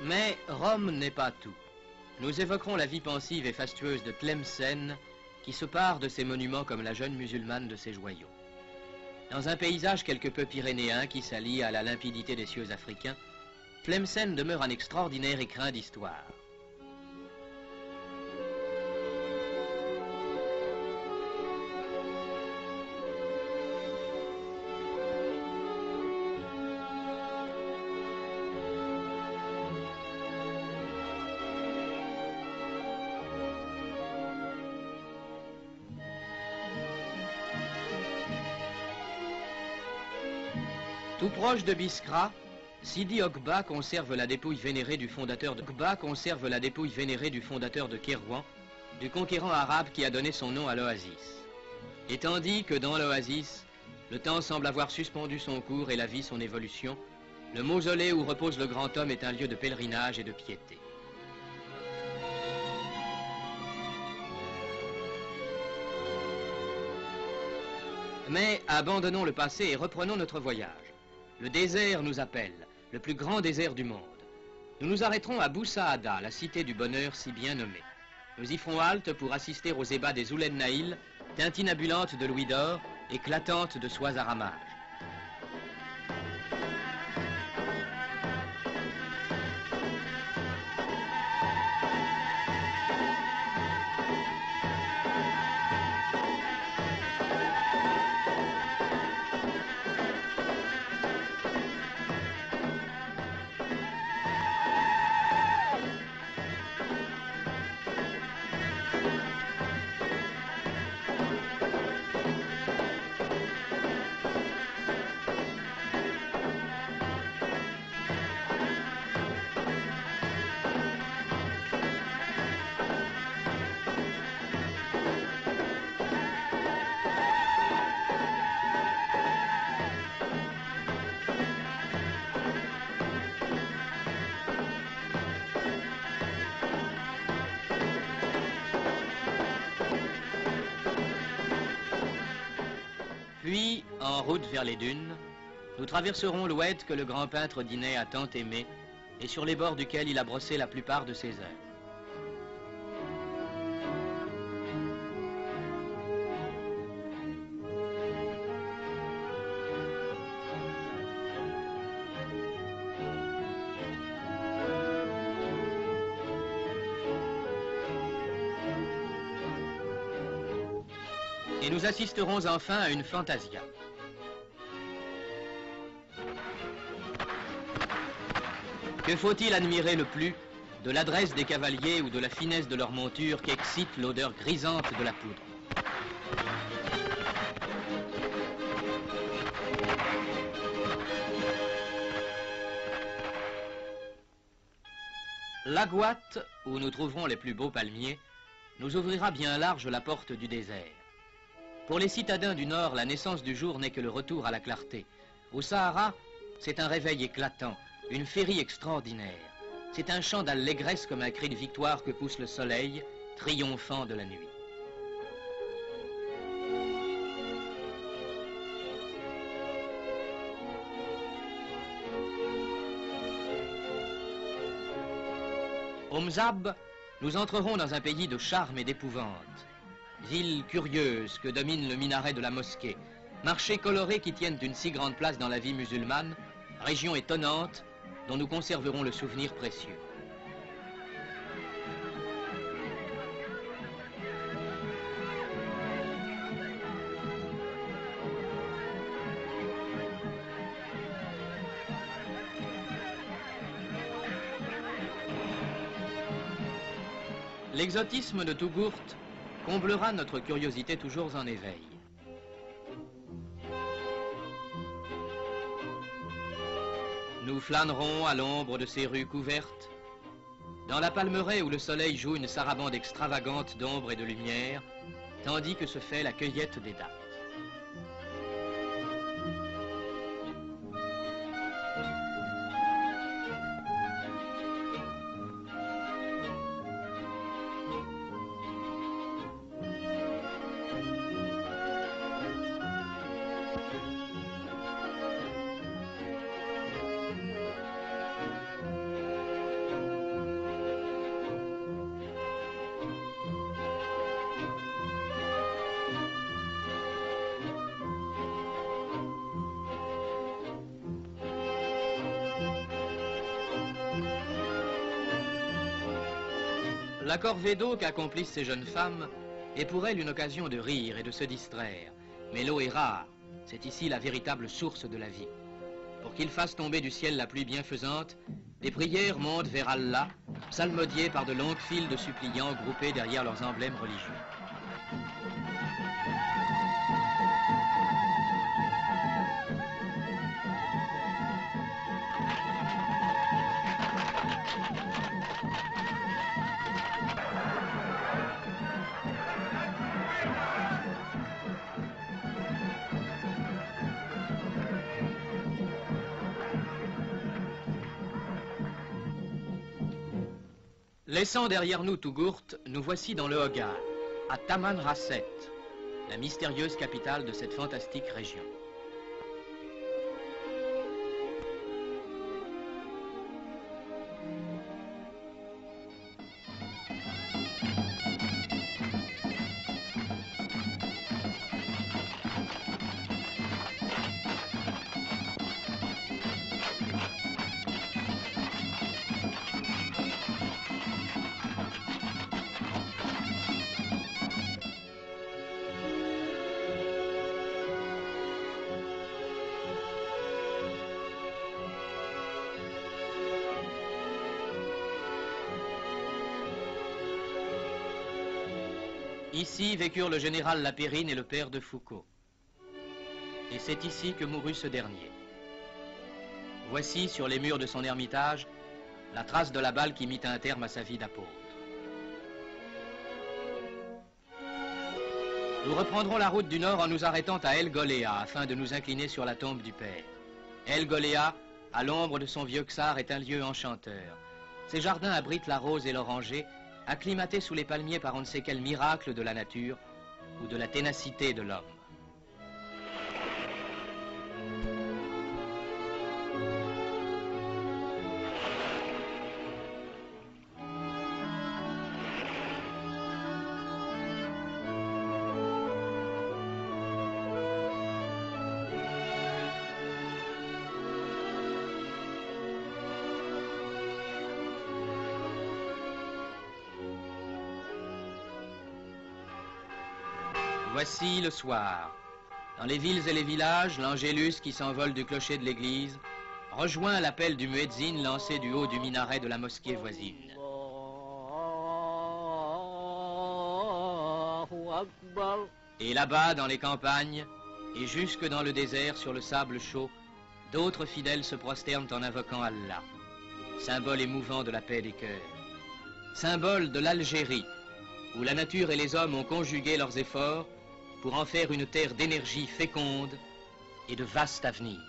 Mais Rome n'est pas tout. Nous évoquerons la vie pensive et fastueuse de Tlemcen, qui se pare de ses monuments comme la jeune musulmane de ses joyaux. Dans un paysage quelque peu pyrénéen qui s'allie à la limpidité des cieux africains, Tlemcen demeure un extraordinaire écrin d'histoire. Tout proche de Biskra, Sidi Okba conserve la dépouille vénérée du fondateur de Kérouan, du conquérant arabe qui a donné son nom à l'oasis. Et tandis que dans l'oasis, le temps semble avoir suspendu son cours et la vie son évolution, le mausolée où repose le grand homme est un lieu de pèlerinage et de piété. Mais abandonnons le passé et reprenons notre voyage. Le désert nous appelle, le plus grand désert du monde. Nous nous arrêterons à Bou-Saada, la cité du bonheur si bien nommée. Nous y ferons halte pour assister aux ébats des Ouled Naïl, tintinabulantes de louis d'or, éclatantes de soies à ramages. Puis, en route vers les dunes, nous traverserons l'oued que le grand peintre Dinet a tant aimé et sur les bords duquel il a brossé la plupart de ses œuvres. Et nous assisterons enfin à une fantasia. Que faut-il admirer le plus de l'adresse des cavaliers ou de la finesse de leur monture qu'excite l'odeur grisante de la poudre? L'Aguat, où nous trouverons les plus beaux palmiers, nous ouvrira bien large la porte du désert. Pour les citadins du Nord, la naissance du jour n'est que le retour à la clarté. Au Sahara, c'est un réveil éclatant, une féerie extraordinaire. C'est un chant d'allégresse comme un cri de victoire que pousse le soleil, triomphant de la nuit. Au Mzab, nous entrerons dans un pays de charme et d'épouvante. Ville curieuse que domine le minaret de la mosquée, marchés colorés qui tiennent une si grande place dans la vie musulmane, région étonnante dont nous conserverons le souvenir précieux. L'exotisme de Tougourt comblera notre curiosité toujours en éveil. Nous flânerons à l'ombre de ces rues couvertes, dans la palmeraie où le soleil joue une sarabande extravagante d'ombre et de lumière, tandis que se fait la cueillette des dattes. La corvée d'eau qu'accomplissent ces jeunes femmes est pour elles une occasion de rire et de se distraire. Mais l'eau est rare, c'est ici la véritable source de la vie. Pour qu'il fasse tomber du ciel la pluie bienfaisante, des prières montent vers Allah, psalmodiées par de longues files de suppliants groupés derrière leurs emblèmes religieux. Laissant derrière nous Tougourt, nous voici dans le Hogar, à Taman Rasset, la mystérieuse capitale de cette fantastique région. Ici vécurent le général Lapérine et le père de Foucault. Et c'est ici que mourut ce dernier. Voici, sur les murs de son ermitage, la trace de la balle qui mit un terme à sa vie d'apôtre. Nous reprendrons la route du nord en nous arrêtant à El Goléa, afin de nous incliner sur la tombe du père. El Goléa, à l'ombre de son vieux Ksar, est un lieu enchanteur. Ses jardins abritent la rose et l'oranger, acclimatés sous les palmiers par on ne sait quel miracle de la nature ou de la ténacité de l'homme. Voici le soir. Dans les villes et les villages, l'angélus qui s'envole du clocher de l'église rejoint l'appel du muezzin lancé du haut du minaret de la mosquée voisine. Et là-bas, dans les campagnes, et jusque dans le désert sur le sable chaud, d'autres fidèles se prosternent en invoquant Allah, symbole émouvant de la paix des cœurs, symbole de l'Algérie, où la nature et les hommes ont conjugué leurs efforts pour en faire une terre d'énergie féconde et de vaste avenir.